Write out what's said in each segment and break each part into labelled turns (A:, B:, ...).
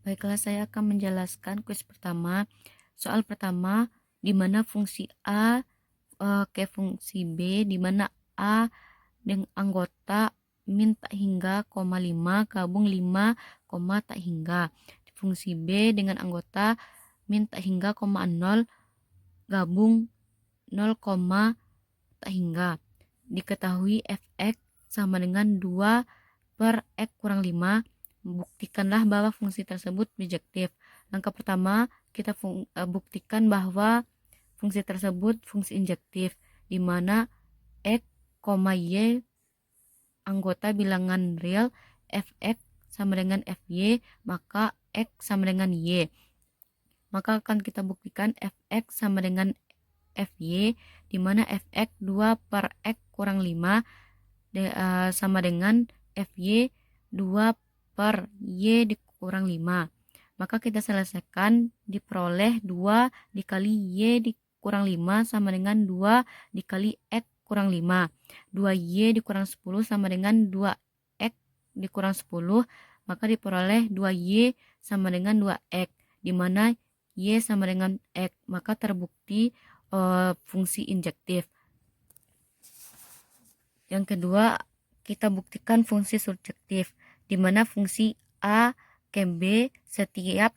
A: Baiklah, saya akan menjelaskan kuis pertama. Soal pertama, di mana fungsi A ke fungsi B, di mana A dengan anggota min tak hingga, 5 gabung 5, tak hingga. Fungsi B dengan anggota min tak hingga, 0 gabung 0, tak hingga. Diketahui fx sama dengan 2 per x kurang 5. Buktikanlah bahwa fungsi tersebut bijektif. Langkah pertama, kita buktikan bahwa fungsi tersebut fungsi injektif, di mana x, y anggota bilangan real fx sama dengan fy, maka x sama dengan y. Maka akan kita buktikan fx sama dengan fy, di mana fx 2 per x kurang 5 sama dengan fy 2 per y dikurang 5. Maka kita selesaikan, diperoleh 2 dikali y dikurang 5 sama dengan 2 dikali x kurang 5. 2y dikurang 10 sama dengan 2x dikurang 10. Maka diperoleh 2y sama dengan 2x, di mana y sama dengan x. Maka terbukti fungsi injektif. Yang kedua, kita buktikan fungsi surjektif, di mana fungsi A ke B setiap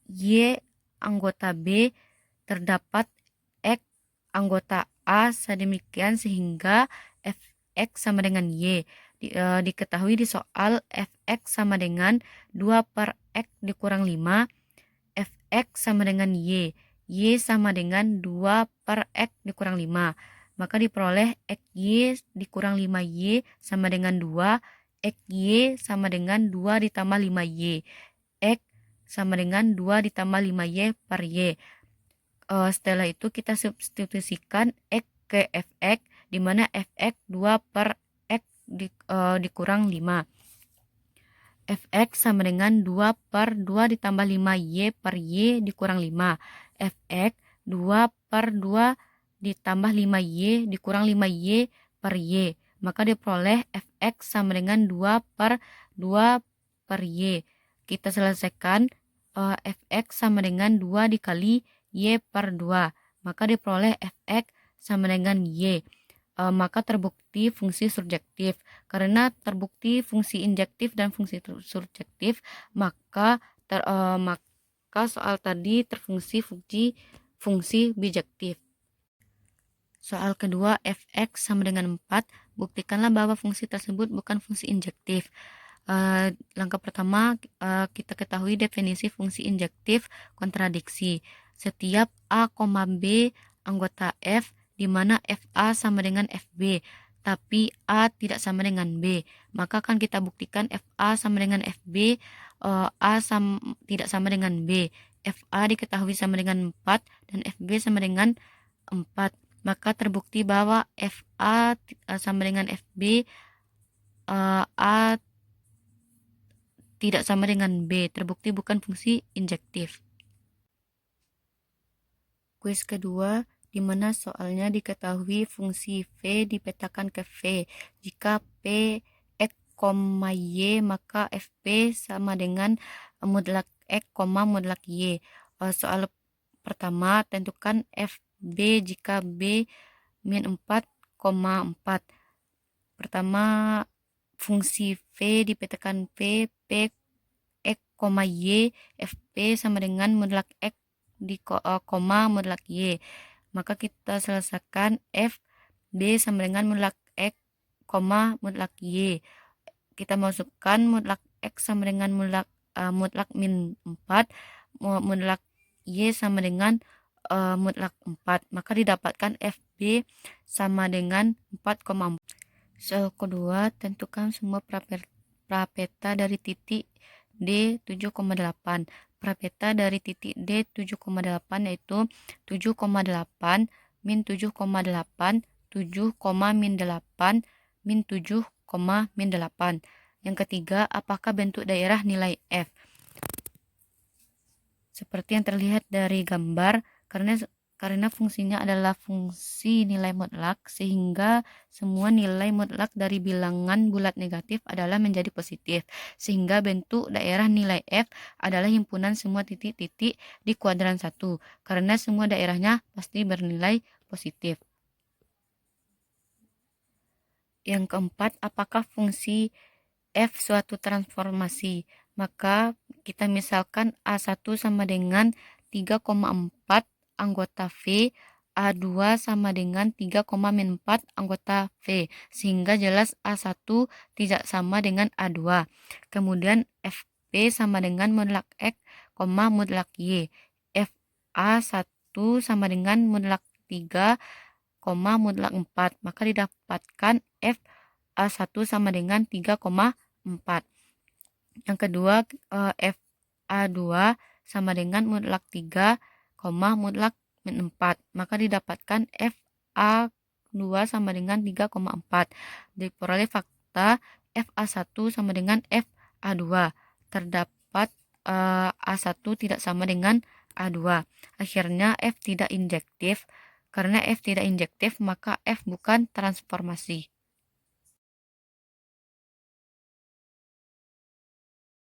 A: Y anggota B terdapat X anggota A sedemikian sehingga fx sama dengan Y. Diketahui di soal fx sama dengan 2 per x dikurang 5, fx sama dengan Y sama dengan 2 per x dikurang 5. Maka diperoleh xy dikurang 5y sama dengan 2, xy sama dengan 2 ditambah 5y, x sama dengan 2 ditambah 5y per y. Setelah itu kita substitusikan x ke fx, di mana fx 2 per x dikurang 5. fx sama dengan 2 per 2 ditambah 5y per y dikurang 5. fx 2 per 2 ditambah 5y dikurang 5y per y. Maka diperoleh fx sama dengan 2 per 2 per y. Kita selesaikan, fx sama dengan 2 dikali y per 2. Maka diperoleh fx sama dengan y. Maka terbukti fungsi surjektif. Karena terbukti fungsi injektif dan fungsi surjektif, maka soal tadi terfungsi fungsi bijektif. Soal kedua, fx sama dengan 4, buktikanlah bahwa fungsi tersebut bukan fungsi injektif. Langkah pertama, kita ketahui definisi fungsi injektif kontradiksi. Setiap A, B anggota F, di mana FA sama dengan FB, tapi A tidak sama dengan B. Maka akan kita buktikan FA sama dengan FB, tidak sama dengan B. FA diketahui sama dengan 4 dan FB sama dengan 4. Maka terbukti bahwa FA sama dengan FB, A tidak sama dengan B, terbukti bukan fungsi injektif. Kuis kedua, di mana soalnya diketahui fungsi V dipetakan ke V. Jika P X, Y, maka FP sama dengan mutlak X, mutlak Y. Soal pertama, tentukan FB jika B min 4, 4. Pertama, fungsi V dipetakan V, P X, Y, FP sama dengan mutlak X di mutlak Y. Maka kita selesaikan F B sama dengan mutlak X, mutlak Y. Kita masukkan mutlak X sama dengan mutlak min 4, mutlak Y sama dengan mutlak 4. Maka didapatkan FB sama dengan 4,4. Soal kedua, tentukan semua prapeta dari titik D 7,8. Prapeta dari titik D 7,8 yaitu 7,8 min 7,8, 7, min 8, min 7, min 8. Yang ketiga, apakah bentuk daerah nilai F? Seperti yang terlihat dari gambar, karena karena fungsinya adalah fungsi nilai mutlak, sehingga semua nilai mutlak dari bilangan bulat negatif adalah menjadi positif, sehingga bentuk daerah nilai F adalah himpunan semua titik-titik di kuadran 1, karena semua daerahnya pasti bernilai positif. Yang keempat, apakah fungsi F suatu transformasi? Maka kita misalkan A1 sama dengan 3,4 anggota V, A2 sama dengan 3,4 anggota V, sehingga jelas A1 tidak sama dengan A2. Kemudian FP sama dengan mutlak X, mutlak Y. FA1 sama dengan mutlak 3, mutlak 4. Maka didapatkan F A1 sama dengan 3,4. Yang kedua, FA2 sama dengan mutlak 3, mutlak min 4. Maka didapatkan FA2 sama dengan 3,4. Diperoleh fakta FA1 sama dengan FA2. Terdapat A1 tidak sama dengan A2. Akhirnya F tidak injektif. Karena F tidak injektif, maka F bukan transformasi.